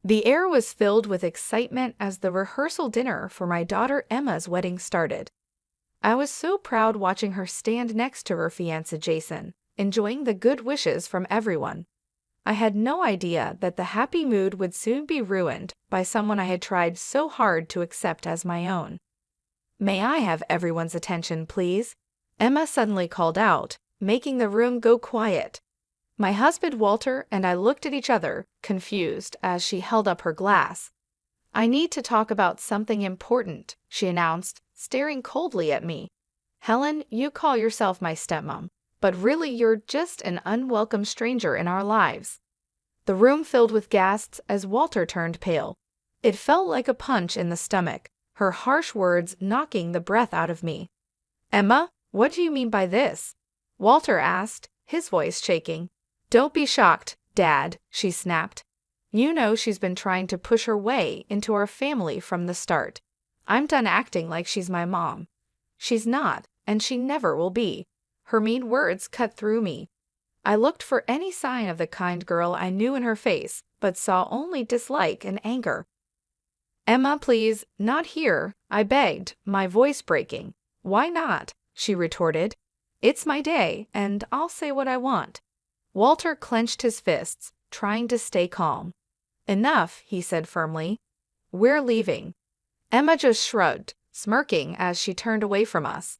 The air was filled with excitement as the rehearsal dinner for my daughter Emma's wedding started. I was so proud watching her stand next to her fiancé Jason, enjoying the good wishes from everyone. I had no idea that the happy mood would soon be ruined by someone I had tried so hard to accept as my own. "May I have everyone's attention, please?" Emma suddenly called out, making the room go quiet. My husband Walter and I looked at each other, confused, as she held up her glass. "I need to talk about something important," she announced, staring coldly at me. "Helen, you call yourself my stepmom, but really you're just an unwelcome stranger in our lives." The room filled with gasps as Walter turned pale. It felt like a punch in the stomach, her harsh words knocking the breath out of me. "Emma, what do you mean by this?" Walter asked, his voice shaking. "Don't be shocked, Dad," she snapped. "You know she's been trying to push her way into our family from the start. I'm done acting like she's my mom. She's not, and she never will be." Her mean words cut through me. I looked for any sign of the kind girl I knew in her face, but saw only dislike and anger. "Emma, please, not here," I begged, my voice breaking. "Why not?" she retorted. "It's my day, and I'll say what I want." Walter clenched his fists, trying to stay calm. "Enough," he said firmly. "We're leaving." Emma just shrugged, smirking as she turned away from us.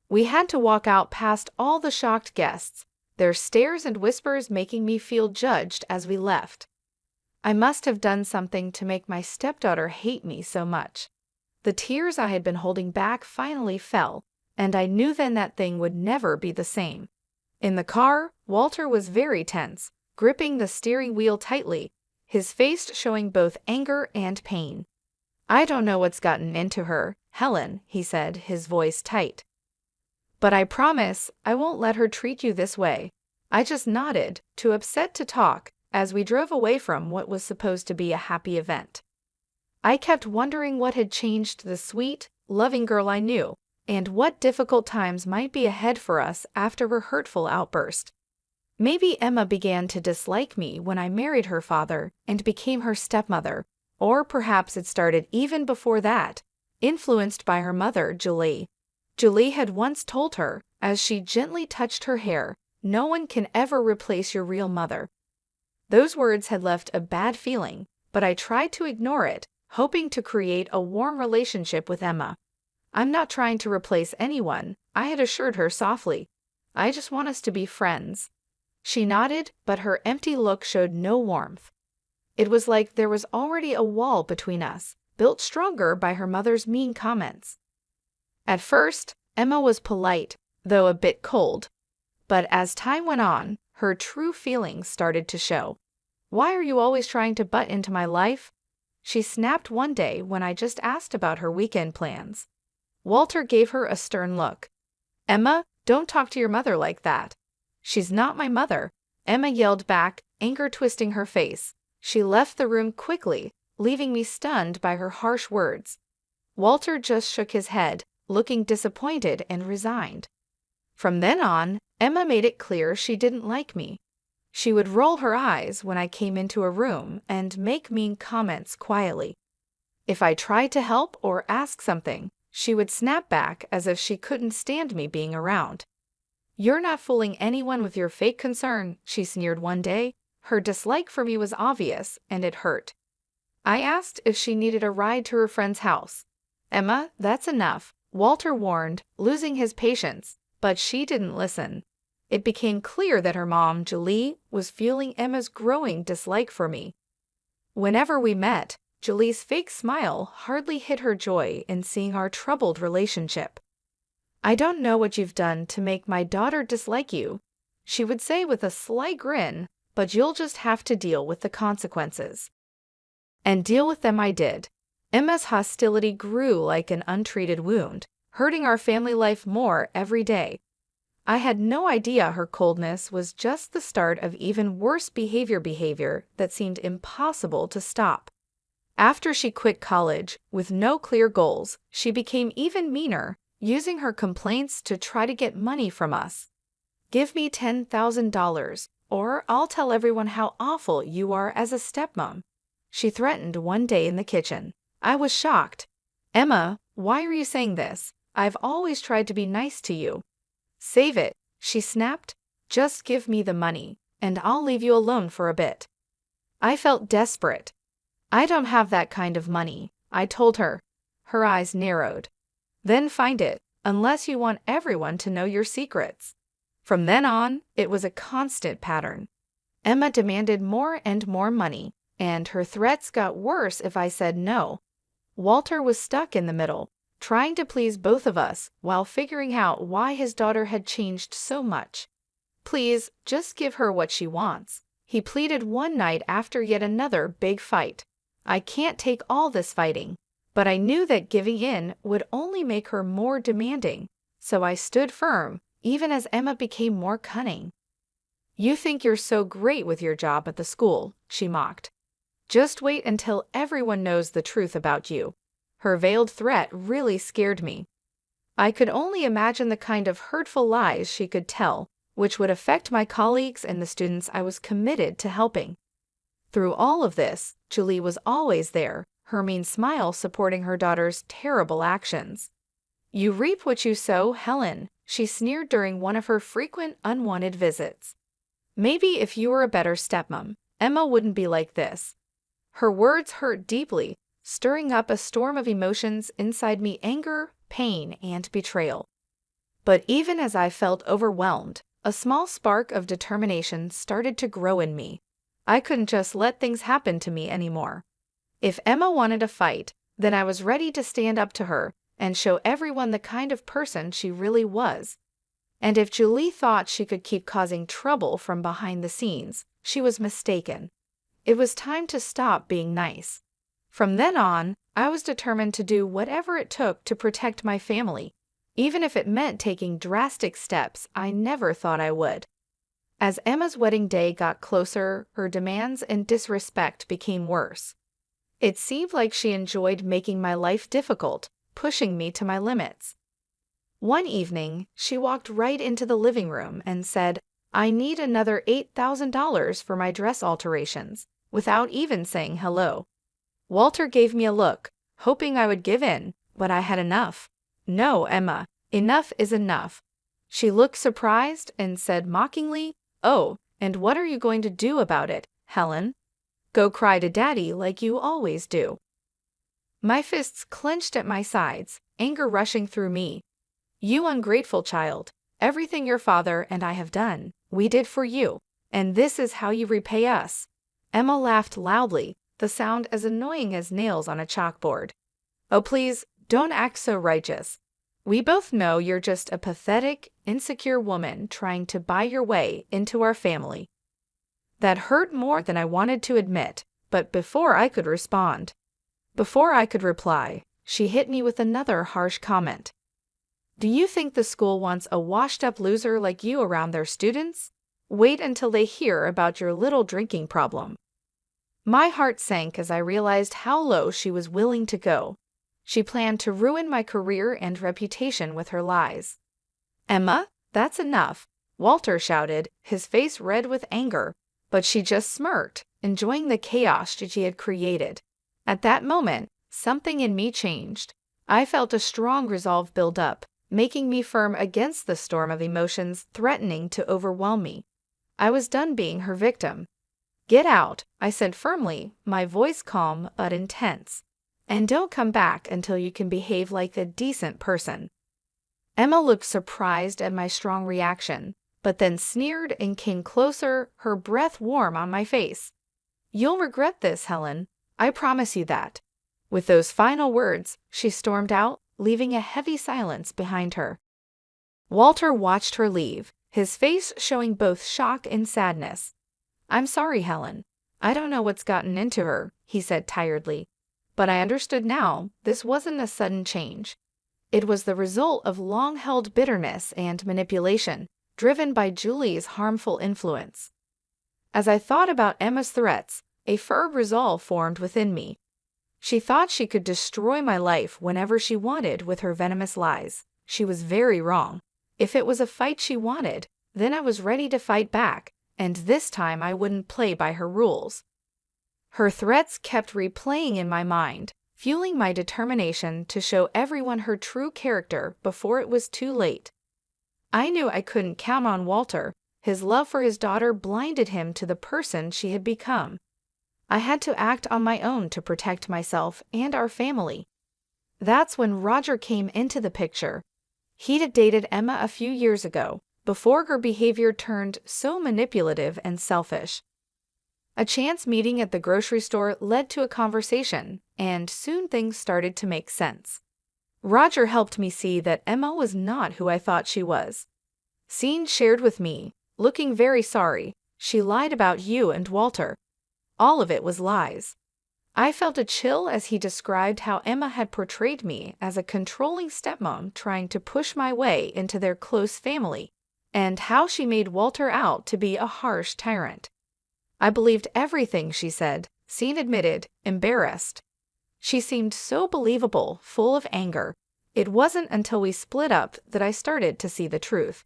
We had to walk out past all the shocked guests, their stares and whispers making me feel judged as we left. I must have done something to make my stepdaughter hate me so much. The tears I had been holding back finally fell, and I knew then that thing would never be the same. In the car, Walter was very tense, gripping the steering wheel tightly, his face showing both anger and pain. "I don't know what's gotten into her, Helen," he said, his voice tight. "But I promise I won't let her treat you this way." I just nodded, too upset to talk, as we drove away from what was supposed to be a happy event. I kept wondering what had changed the sweet, loving girl I knew, and what difficult times might be ahead for us after her hurtful outburst. Maybe Emma began to dislike me when I married her father and became her stepmother, or perhaps it started even before that, influenced by her mother, Julie. Julie had once told her, as she gently touched her hair, "No one can ever replace your real mother." Those words had left a bad feeling, but I tried to ignore it, hoping to create a warm relationship with Emma. "I'm not trying to replace anyone," I had assured her softly. "I just want us to be friends." She nodded, but her empty look showed no warmth. It was like there was already a wall between us, built stronger by her mother's mean comments. At first, Emma was polite, though a bit cold. But as time went on, her true feelings started to show. "Why are you always trying to butt into my life?" she snapped one day when I just asked about her weekend plans. Walter gave her a stern look. "Emma, don't talk to your mother like that." "She's not my mother," Emma yelled back, anger twisting her face. She left the room quickly, leaving me stunned by her harsh words. Walter just shook his head, looking disappointed and resigned. From then on, Emma made it clear she didn't like me. She would roll her eyes when I came into a room and make mean comments quietly. If I tried to help or ask something, she would snap back as if she couldn't stand me being around. "You're not fooling anyone with your fake concern," she sneered one day. Her dislike for me was obvious, and it hurt. I asked if she needed a ride to her friend's house. "Emma, that's enough," Walter warned, losing his patience, but she didn't listen. It became clear that her mom, Julie, was fueling Emma's growing dislike for me. Whenever we met, Julie's fake smile hardly hid her joy in seeing our troubled relationship. "I don't know what you've done to make my daughter dislike you," she would say with a slight grin, "but you'll just have to deal with the consequences." And deal with them I did. Emma's hostility grew like an untreated wound, hurting our family life more every day. I had no idea her coldness was just the start of even worse behavior that seemed impossible to stop. After she quit college, with no clear goals, she became even meaner, using her complaints to try to get money from us. "Give me $10,000, or I'll tell everyone how awful you are as a stepmom," she threatened one day in the kitchen. I was shocked. Emma, why are you saying this? I've always tried to be nice to you. Save it, she snapped. Just give me the money, and I'll leave you alone for a bit. I felt desperate. I don't have that kind of money, I told her. Her eyes narrowed. Then find it, unless you want everyone to know your secrets. From then on, it was a constant pattern. Emma demanded more and more money, and her threats got worse if I said no. Walter was stuck in the middle, trying to please both of us while figuring out why his daughter had changed so much. Please, just give her what she wants, he pleaded one night after yet another big fight. I can't take all this fighting, but I knew that giving in would only make her more demanding, so I stood firm, even as Emma became more cunning. You think you're so great with your job at the school, she mocked. Just wait until everyone knows the truth about you. Her veiled threat really scared me. I could only imagine the kind of hurtful lies she could tell, which would affect my colleagues and the students I was committed to helping. Through all of this, Julie was always there, her mean smile supporting her daughter's terrible actions. You reap what you sow, Helen, she sneered during one of her frequent unwanted visits. Maybe if you were a better stepmom, Emma wouldn't be like this. Her words hurt deeply, stirring up a storm of emotions inside me: anger, pain, and betrayal. But even as I felt overwhelmed, a small spark of determination started to grow in me. I couldn't just let things happen to me anymore. If Emma wanted a fight, then I was ready to stand up to her and show everyone the kind of person she really was. And if Julie thought she could keep causing trouble from behind the scenes, she was mistaken. It was time to stop being nice. From then on, I was determined to do whatever it took to protect my family, even if it meant taking drastic steps I never thought I would. As Emma's wedding day got closer, her demands and disrespect became worse. It seemed like she enjoyed making my life difficult, pushing me to my limits. One evening, she walked right into the living room and said, "I need another $8,000 for my dress alterations," without even saying hello. Walter gave me a look, hoping I would give in, but I had enough. No, Emma, enough is enough. She looked surprised and said mockingly, "Oh, and what are you going to do about it, Helen? Go cry to Daddy like you always do." My fists clenched at my sides, anger rushing through me. You ungrateful child, everything your father and I have done, we did for you, and this is how you repay us. Emma laughed loudly, the sound as annoying as nails on a chalkboard. Oh, please, don't act so righteous. We both know you're just a pathetic, insecure woman trying to buy your way into our family. That hurt more than I wanted to admit, but before I could reply, she hit me with another harsh comment. Do you think the school wants a washed-up loser like you around their students? Wait until they hear about your little drinking problem. My heart sank as I realized how low she was willing to go. She planned to ruin my career and reputation with her lies. Emma, that's enough, Walter shouted, his face red with anger, but she just smirked, enjoying the chaos she had created. At that moment, something in me changed. I felt a strong resolve build up, making me firm against the storm of emotions threatening to overwhelm me. I was done being her victim. Get out, I said firmly, my voice calm but intense. And don't come back until you can behave like a decent person. Emma looked surprised at my strong reaction, but then sneered and came closer, her breath warm on my face. You'll regret this, Helen. I promise you that. With those final words, she stormed out, leaving a heavy silence behind her. Walter watched her leave, his face showing both shock and sadness. I'm sorry, Helen. I don't know what's gotten into her, he said tiredly. But I understood now, this wasn't a sudden change. It was the result of long-held bitterness and manipulation, driven by Julie's harmful influence. As I thought about Emma's threats, a firm resolve formed within me. She thought she could destroy my life whenever she wanted with her venomous lies. She was very wrong. If it was a fight she wanted, then I was ready to fight back, and this time I wouldn't play by her rules. Her threats kept replaying in my mind, fueling my determination to show everyone her true character before it was too late. I knew I couldn't count on Walter. His love for his daughter blinded him to the person she had become. I had to act on my own to protect myself and our family. That's when Roger came into the picture. He'd dated Emma a few years ago, before her behavior turned so manipulative and selfish. A chance meeting at the grocery store led to a conversation, and soon things started to make sense. Roger helped me see that Emma was not who I thought she was. Sean shared with me, looking very sorry, "She lied about you and Walter. All of it was lies." I felt a chill as he described how Emma had portrayed me as a controlling stepmom trying to push my way into their close family, and how she made Walter out to be a harsh tyrant. I believed everything she said, Sean admitted, embarrassed. She seemed so believable, full of anger. It wasn't until we split up that I started to see the truth.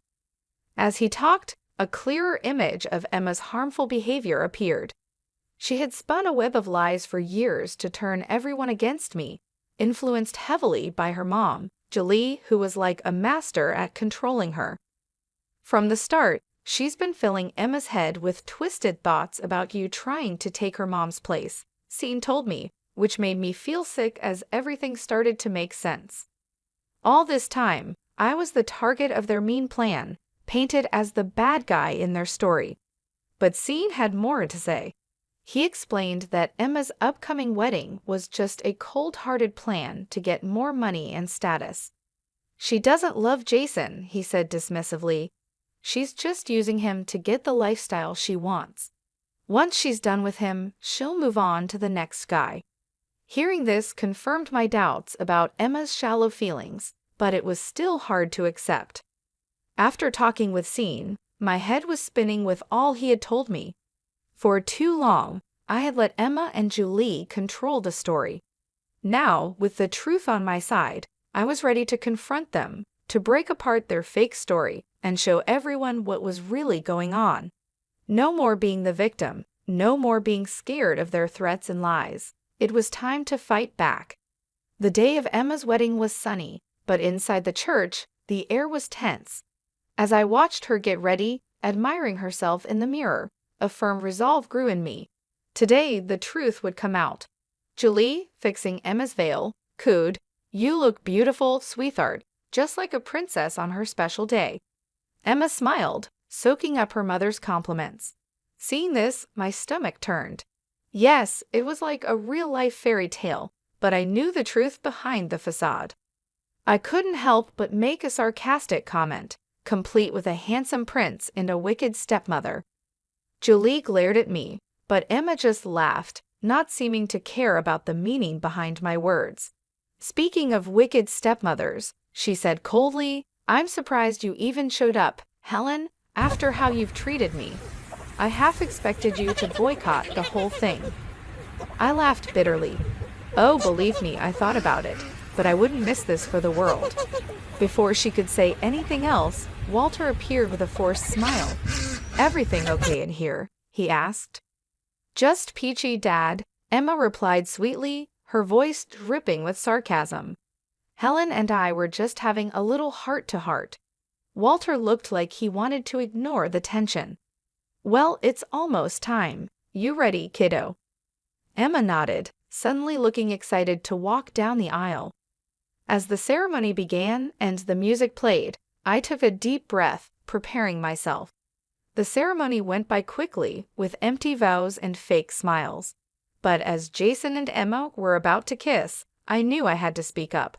As he talked, a clearer image of Emma's harmful behavior appeared. She had spun a web of lies for years to turn everyone against me, influenced heavily by her mom, Julie, who was like a master at controlling her. From the start, she's been filling Emma's head with twisted thoughts about you trying to take her mom's place, Sean told me, which made me feel sick as everything started to make sense. All this time, I was the target of their mean plan, painted as the bad guy in their story. But Sean had more to say. He explained that Emma's upcoming wedding was just a cold-hearted plan to get more money and status. "She doesn't love Jason," he said dismissively. "She's just using him to get the lifestyle she wants. Once she's done with him, she'll move on to the next guy." Hearing this confirmed my doubts about Emma's shallow feelings, but it was still hard to accept. After talking with Sean, my head was spinning with all he had told me. For too long, I had let Emma and Julie control the story. Now, with the truth on my side, I was ready to confront them, to break apart their fake story, and show everyone what was really going on. No more being the victim, no more being scared of their threats and lies. It was time to fight back. The day of Emma's wedding was sunny, but inside the church, the air was tense. As I watched her get ready, admiring herself in the mirror, a firm resolve grew in me. Today, the truth would come out. Julie, fixing Emma's veil, cooed, "You look beautiful, sweetheart, just like a princess on her special day." Emma smiled, soaking up her mother's compliments. Seeing this, my stomach turned. Yes, it was like a real-life fairy tale, but I knew the truth behind the facade. I couldn't help but make a sarcastic comment, complete with a handsome prince and a wicked stepmother. Julie glared at me, but Emma just laughed, not seeming to care about the meaning behind my words. "Speaking of wicked stepmothers," she said coldly, "I'm surprised you even showed up, Helen, after how you've treated me. I half expected you to boycott the whole thing." I laughed bitterly. "Oh, believe me, I thought about it, but I wouldn't miss this for the world." Before she could say anything else, Walter appeared with a forced smile. "Everything okay in here?" he asked. "Just peachy, Dad," Emma replied sweetly, her voice dripping with sarcasm. "Helen and I were just having a little heart-to-heart." Walter looked like he wanted to ignore the tension. "Well, it's almost time. You ready, kiddo?" Emma nodded, suddenly looking excited to walk down the aisle. As the ceremony began and the music played, I took a deep breath, preparing myself. The ceremony went by quickly, with empty vows and fake smiles. But as Jason and Emma were about to kiss, I knew I had to speak up.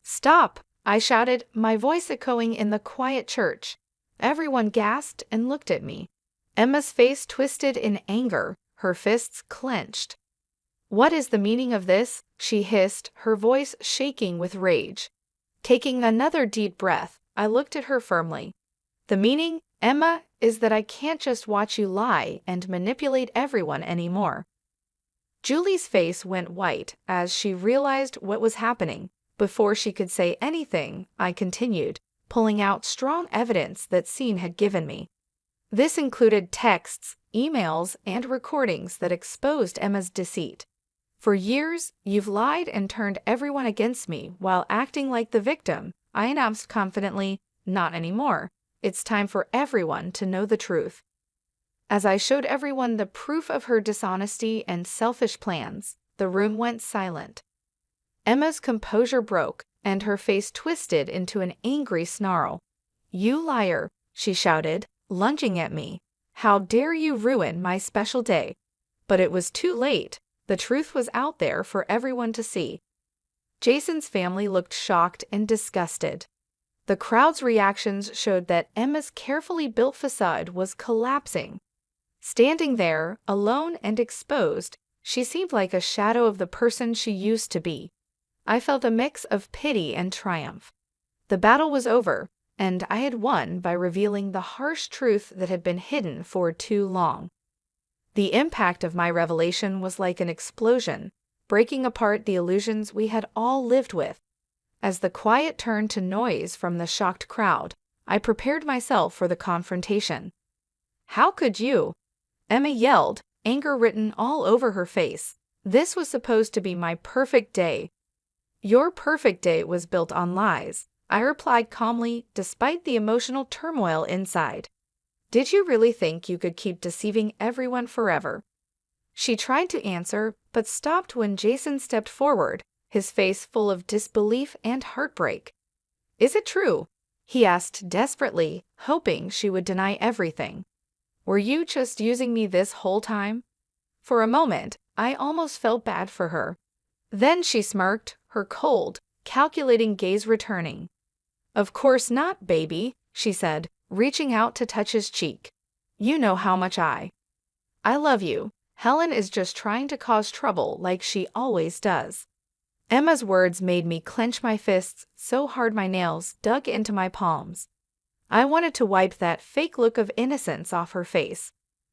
"Stop!" I shouted, my voice echoing in the quiet church. Everyone gasped and looked at me. Emma's face twisted in anger, her fists clenched. "What is the meaning of this?" she hissed, her voice shaking with rage. Taking another deep breath, I looked at her firmly. "The meaning, Emma, is that I can't just watch you lie and manipulate everyone anymore." Julie's face went white as she realized what was happening. Before she could say anything, I continued, pulling out strong evidence that Sean had given me. This included texts, emails, and recordings that exposed Emma's deceit. For years, you've lied and turned everyone against me while acting like the victim, I announced confidently. Not anymore. It's time for everyone to know the truth. As I showed everyone the proof of her dishonesty and selfish plans, the room went silent. Emma's composure broke, and her face twisted into an angry snarl. "You liar," she shouted, lunging at me. "How dare you ruin my special day?" But it was too late. The truth was out there for everyone to see. Jason's family looked shocked and disgusted. The crowd's reactions showed that Emma's carefully built facade was collapsing. Standing there, alone and exposed, she seemed like a shadow of the person she used to be. I felt a mix of pity and triumph. The battle was over, and I had won by revealing the harsh truth that had been hidden for too long. The impact of my revelation was like an explosion, breaking apart the illusions we had all lived with. As the quiet turned to noise from the shocked crowd, I prepared myself for the confrontation. "How could you?" Emma yelled, anger written all over her face. "This was supposed to be my perfect day." "Your perfect day was built on lies," I replied calmly, despite the emotional turmoil inside. "Did you really think you could keep deceiving everyone forever?" She tried to answer, but stopped when Jason stepped forward, his face full of disbelief and heartbreak. "Is it true?" he asked desperately, hoping she would deny everything. "Were you just using me this whole time?" For a moment, I almost felt bad for her. Then she smirked, her cold, calculating gaze returning. "Of course not, baby," she said, reaching out to touch his cheek. "You know how much I love you. Helen is just trying to cause trouble like she always does." Emma's words made me clench my fists so hard my nails dug into my palms. I wanted to wipe that fake look of innocence off her face.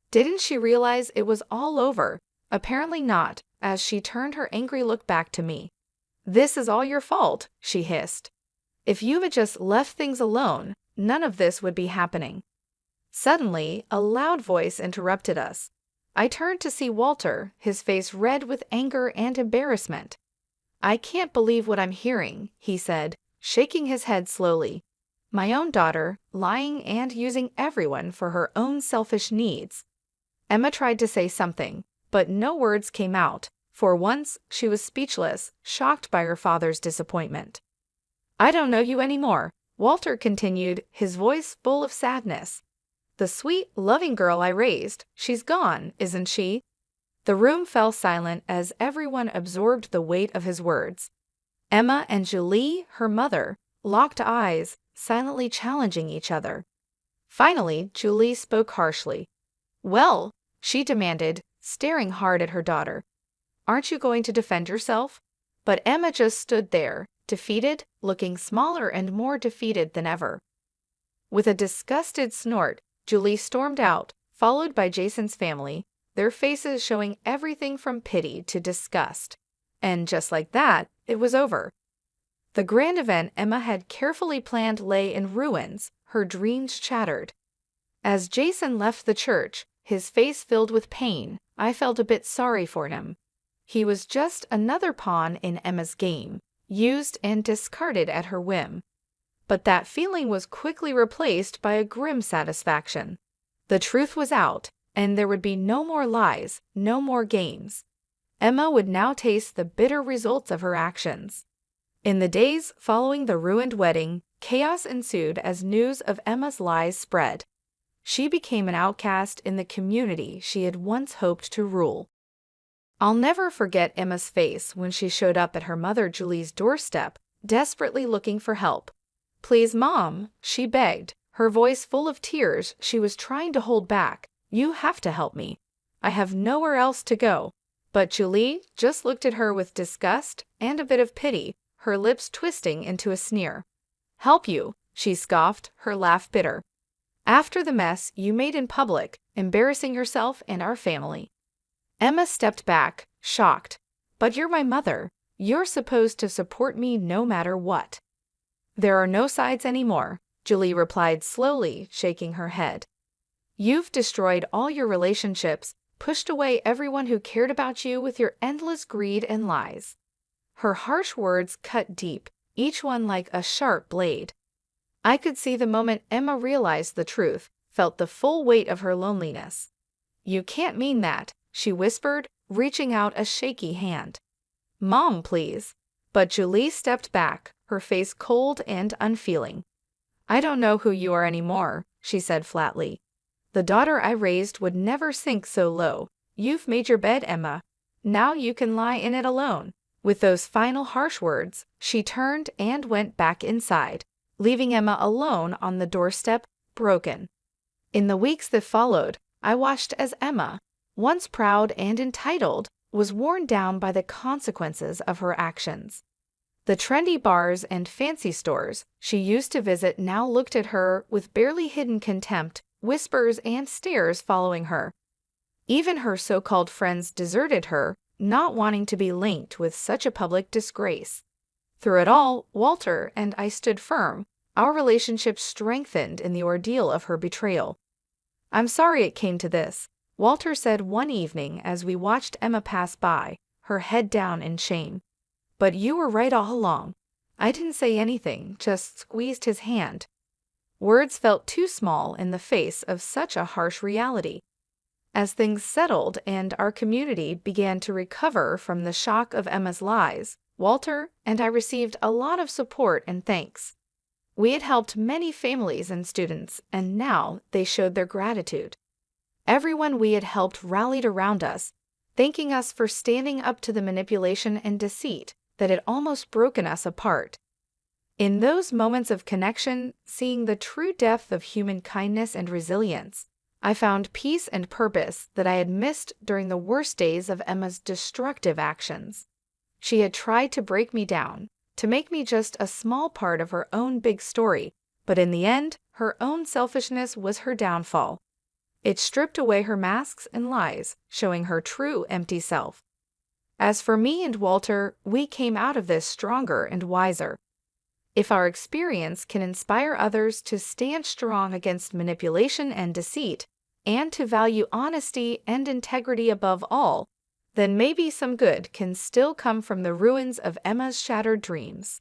Didn't she realize it was all over? Apparently not, as she turned her angry look back to me. "This is all your fault," she hissed. "If you had just left things alone, none of this would be happening." Suddenly, a loud voice interrupted us. I turned to see Walter, his face red with anger and embarrassment. "I can't believe what I'm hearing," he said, shaking his head slowly. "My own daughter, lying and using everyone for her own selfish needs." Emma tried to say something, but no words came out. For once, she was speechless, shocked by her father's disappointment. "I don't know you anymore," Walter continued, his voice full of sadness. "The sweet, loving girl I raised, she's gone, isn't she?" The room fell silent as everyone absorbed the weight of his words. Emma and Julie, her mother, locked eyes, silently challenging each other. Finally, Julie spoke harshly. "Well," she demanded, staring hard at her daughter, "aren't you going to defend yourself?" But Emma just stood there, defeated, looking smaller and more defeated than ever. With a disgusted snort, Julie stormed out, followed by Jason's family, their faces showing everything from pity to disgust. And just like that, it was over. The grand event Emma had carefully planned lay in ruins, her dreams shattered. As Jason left the church, his face filled with pain, I felt a bit sorry for him. He was just another pawn in Emma's game, used and discarded at her whim. But that feeling was quickly replaced by a grim satisfaction. The truth was out, and there would be no more lies, no more games. Emma would now taste the bitter results of her actions. In the days following the ruined wedding, chaos ensued as news of Emma's lies spread. She became an outcast in the community she had once hoped to rule. I'll never forget Emma's face when she showed up at her mother Julie's doorstep, desperately looking for help. "Please, Mom," she begged, her voice full of tears she was trying to hold back. "You have to help me. I have nowhere else to go." But Julie just looked at her with disgust and a bit of pity, her lips twisting into a sneer. "Help you," she scoffed, her laugh bitter. "After the mess you made in public, embarrassing yourself and our family." Emma stepped back, shocked. "But you're my mother. You're supposed to support me no matter what." "There are no sides anymore," Julie replied slowly, shaking her head. You've destroyed all your relationships, pushed away everyone who cared about you with your endless greed and lies." Her harsh words cut deep, each one like a sharp blade. I could see the moment Emma realized the truth, felt the full weight of her loneliness. "You can't mean that," she whispered, reaching out a shaky hand. "Mom, please." But Julie stepped back, her face cold and unfeeling. "I don't know who you are anymore," she said flatly. "The daughter I raised would never sink so low. You've made your bed, Emma. Now you can lie in it alone." With those final harsh words, she turned and went back inside, leaving Emma alone on the doorstep, broken. In the weeks that followed, I watched as Emma, once proud and entitled, was worn down by the consequences of her actions. The trendy bars and fancy stores she used to visit now looked at her with barely hidden contempt, whispers and stares following her. Even her so-called friends deserted her, not wanting to be linked with such a public disgrace. Through it all, Walter and I stood firm, our relationship strengthened in the ordeal of her betrayal. "I'm sorry it came to this," Walter said one evening as we watched Emma pass by, her head down in shame. "But you were right all along." I didn't say anything, just squeezed his hand. Words felt too small in the face of such a harsh reality. As things settled and our community began to recover from the shock of Emma's lies, Walter and I received a lot of support and thanks. We had helped many families and students, and now they showed their gratitude. Everyone we had helped rallied around us, thanking us for standing up to the manipulation and deceit that had almost broken us apart. In those moments of connection, seeing the true depth of human kindness and resilience, I found peace and purpose that I had missed during the worst days of Emma's destructive actions. She had tried to break me down, to make me just a small part of her own big story, but in the end, her own selfishness was her downfall. It stripped away her masks and lies, showing her true empty self. As for me and Walter, we came out of this stronger and wiser. If our experience can inspire others to stand strong against manipulation and deceit, and to value honesty and integrity above all, then maybe some good can still come from the ruins of Emma's shattered dreams.